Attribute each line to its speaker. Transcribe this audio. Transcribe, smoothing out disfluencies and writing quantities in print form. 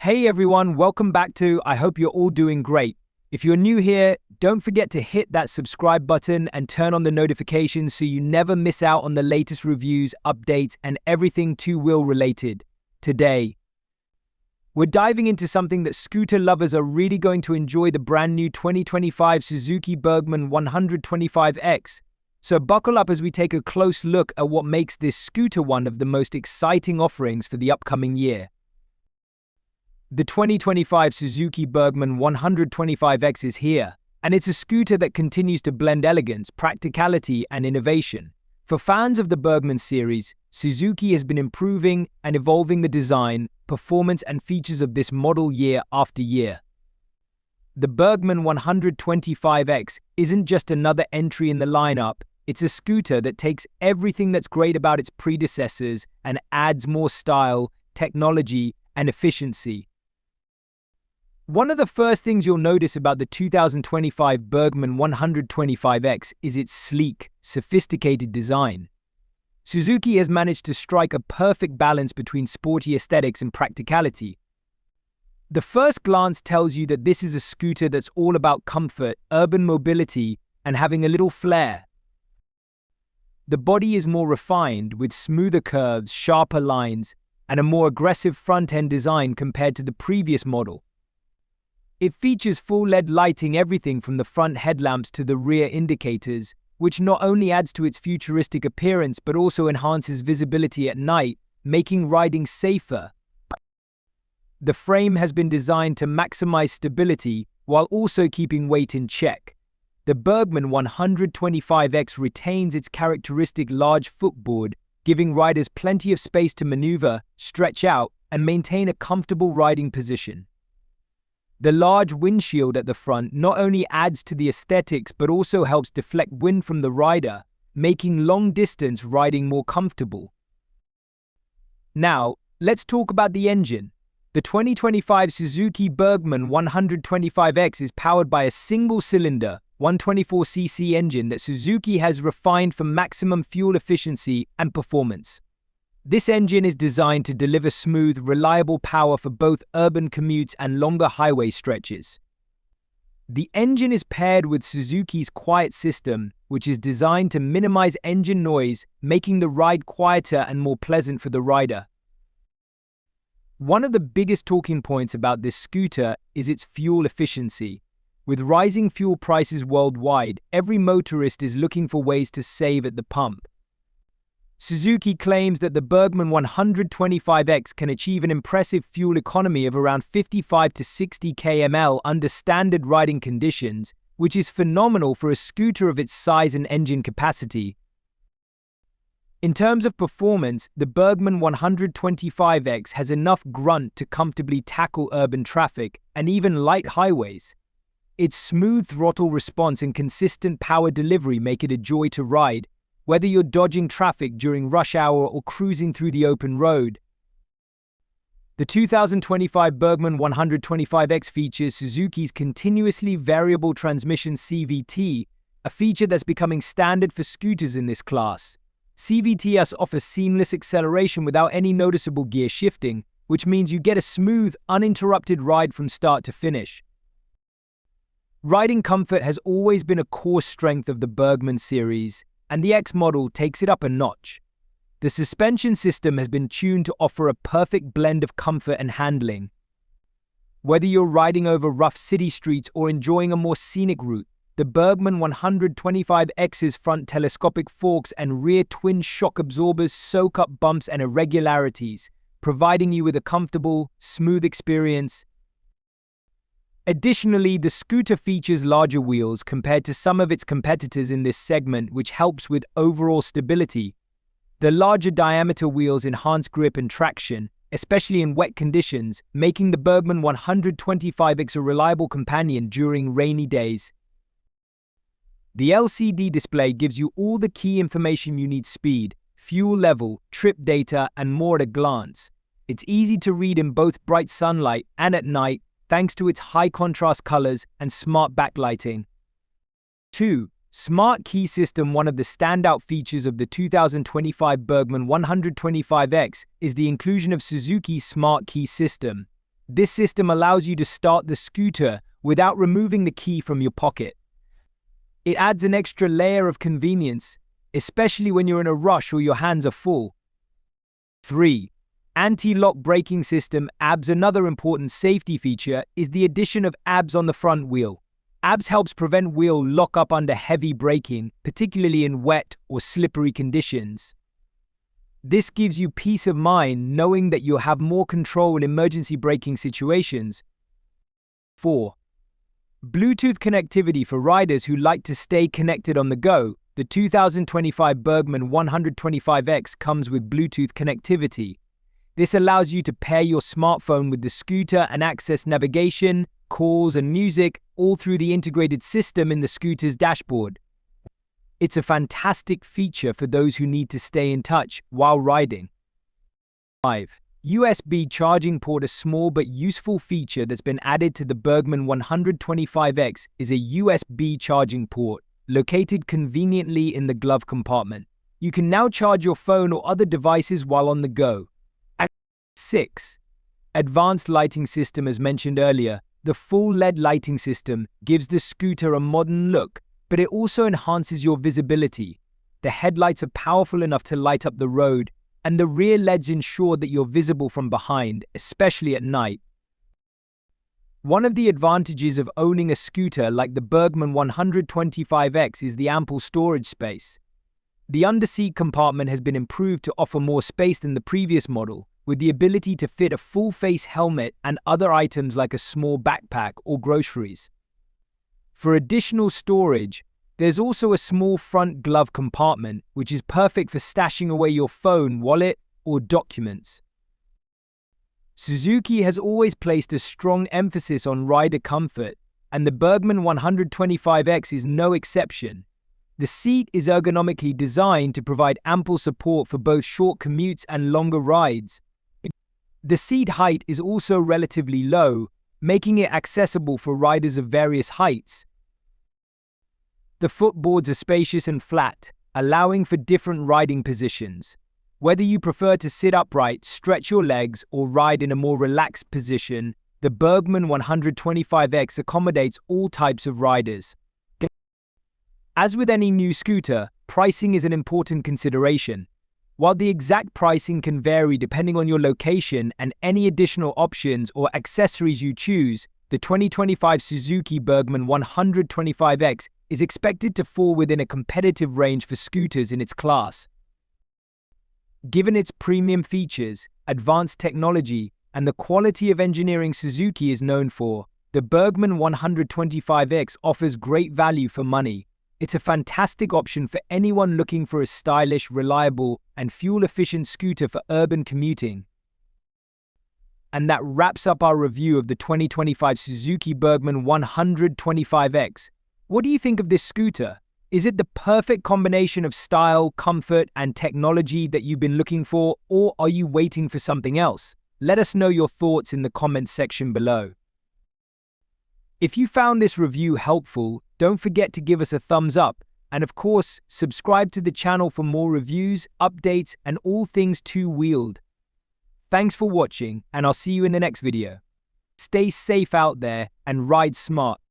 Speaker 1: Hey everyone, welcome back to I hope you're all doing great. If you're new here, don't forget to hit that subscribe button and turn on the notifications so you never miss out on the latest reviews, updates, and everything two-wheel related. Today, we're diving into something that scooter lovers are really going to enjoy, the brand new 2025 Suzuki Burgman 125X. So buckle up as we take a close look at what makes this scooter one of the most exciting offerings for the upcoming year. The 2025 Suzuki Burgman 125X is here, and it's a scooter that continues to blend elegance, practicality, and innovation. For fans of the Burgman series, Suzuki has been improving and evolving the design, performance, and features of this model year after year. The Burgman 125X isn't just another entry in the lineup, it's a scooter that takes everything that's great about its predecessors and adds more style, technology, and efficiency. One of the first things you'll notice about the 2025 Burgman 125X is its sleek, sophisticated design. Suzuki has managed to strike a perfect balance between sporty aesthetics and practicality. The first glance tells you that this is a scooter that's all about comfort, urban mobility, and having a little flair. The body is more refined, with smoother curves, sharper lines, and a more aggressive front-end design compared to the previous model. It features full LED lighting, everything from the front headlamps to the rear indicators, which not only adds to its futuristic appearance but also enhances visibility at night, making riding safer. The frame has been designed to maximize stability while also keeping weight in check. The Burgman 125X retains its characteristic large footboard, giving riders plenty of space to maneuver, stretch out, and maintain a comfortable riding position. The large windshield at the front not only adds to the aesthetics but also helps deflect wind from the rider, making long-distance riding more comfortable. Now, let's talk about the engine. The 2025 Suzuki Burgman 125X is powered by a single-cylinder, 124cc engine that Suzuki has refined for maximum fuel efficiency and performance. This engine is designed to deliver smooth, reliable power for both urban commutes and longer highway stretches. The engine is paired with Suzuki's Quiet system, which is designed to minimize engine noise, making the ride quieter and more pleasant for the rider. One of the biggest talking points about this scooter is its fuel efficiency. With rising fuel prices worldwide, every motorist is looking for ways to save at the pump. Suzuki claims that the Burgman 125X can achieve an impressive fuel economy of around 55 to 60 kml under standard riding conditions, which is phenomenal for a scooter of its size and engine capacity. In terms of performance, the Burgman 125X has enough grunt to comfortably tackle urban traffic and even light highways. Its smooth throttle response and consistent power delivery make it a joy to ride, whether you're dodging traffic during rush hour or cruising through the open road. The 2025 Burgman 125X features Suzuki's continuously variable transmission CVT, a feature that's becoming standard for scooters in this class. CVTs offers seamless acceleration without any noticeable gear shifting, which means you get a smooth, uninterrupted ride from start to finish. Riding comfort has always been a core strength of the Burgman series, and the X model takes it up a notch. The suspension system has been tuned to offer a perfect blend of comfort and handling. Whether you're riding over rough city streets or enjoying a more scenic route, the Burgman 125X's front telescopic forks and rear twin shock absorbers soak up bumps and irregularities, providing you with a comfortable, smooth experience. Additionally, the scooter features larger wheels compared to some of its competitors in this segment, which helps with overall stability. The larger diameter wheels enhance grip and traction, especially in wet conditions, making the Burgman 125X a reliable companion during rainy days. The LCD display gives you all the key information you need: speed, fuel level, trip data, and more at a glance. It's easy to read in both bright sunlight and at night, thanks to its high contrast colors and smart backlighting. 2. Smart Key System. One of the standout features of the 2025 Burgman 125X is the inclusion of Suzuki's Smart Key System. This system allows you to start the scooter without removing the key from your pocket. It adds an extra layer of convenience, especially when you're in a rush or your hands are full. 3. Anti-lock braking system ABS. Another important safety feature is the addition of ABS on the front wheel. ABS helps prevent wheel lock-up under heavy braking, particularly in wet or slippery conditions. This gives you peace of mind knowing that you'll have more control in emergency braking situations. 4. Bluetooth connectivity for riders who like to stay connected on the go. The 2025 Burgman 125X comes with Bluetooth connectivity. This allows you to pair your smartphone with the scooter and access navigation, calls, and music all through the integrated system in the scooter's dashboard. It's a fantastic feature for those who need to stay in touch while riding. 5. USB charging port. A small but useful feature that's been added to the Burgman 125X is a USB charging port located conveniently in the glove compartment. You can now charge your phone or other devices while on the go. 6. Advanced lighting system. As mentioned earlier, the full LED lighting system gives the scooter a modern look, but it also enhances your visibility. The headlights are powerful enough to light up the road, and the rear LEDs ensure that you're visible from behind, especially at night. One of the advantages of owning a scooter like the Burgman 125X is the ample storage space. The underseat compartment has been improved to offer more space than the previous model, with the ability to fit a full-face helmet and other items like a small backpack or groceries. For additional storage, there's also a small front glove compartment, which is perfect for stashing away your phone, wallet, or documents. Suzuki has always placed a strong emphasis on rider comfort, and the Burgman 125X is no exception. The seat is ergonomically designed to provide ample support for both short commutes and longer rides. The seat height is also relatively low, making it accessible for riders of various heights. The footboards are spacious and flat, allowing for different riding positions. Whether you prefer to sit upright, stretch your legs, or ride in a more relaxed position, the Burgman 125X accommodates all types of riders. As with any new scooter, pricing is an important consideration. While the exact pricing can vary depending on your location and any additional options or accessories you choose, the 2025 Suzuki Burgman 125X is expected to fall within a competitive range for scooters in its class. Given its premium features, advanced technology, and the quality of engineering Suzuki is known for, the Burgman 125X offers great value for money. It's a fantastic option for anyone looking for a stylish, reliable, and fuel-efficient scooter for urban commuting. And that wraps up our review of the 2025 Suzuki Burgman 125X. What do you think of this scooter? Is it the perfect combination of style, comfort, and technology that you've been looking for, or are you waiting for something else? Let us know your thoughts in the comments section below. If you found this review helpful, don't forget to give us a thumbs up, and of course, subscribe to the channel for more reviews, updates, and all things two-wheeled. Thanks for watching, and I'll see you in the next video. Stay safe out there and ride smart.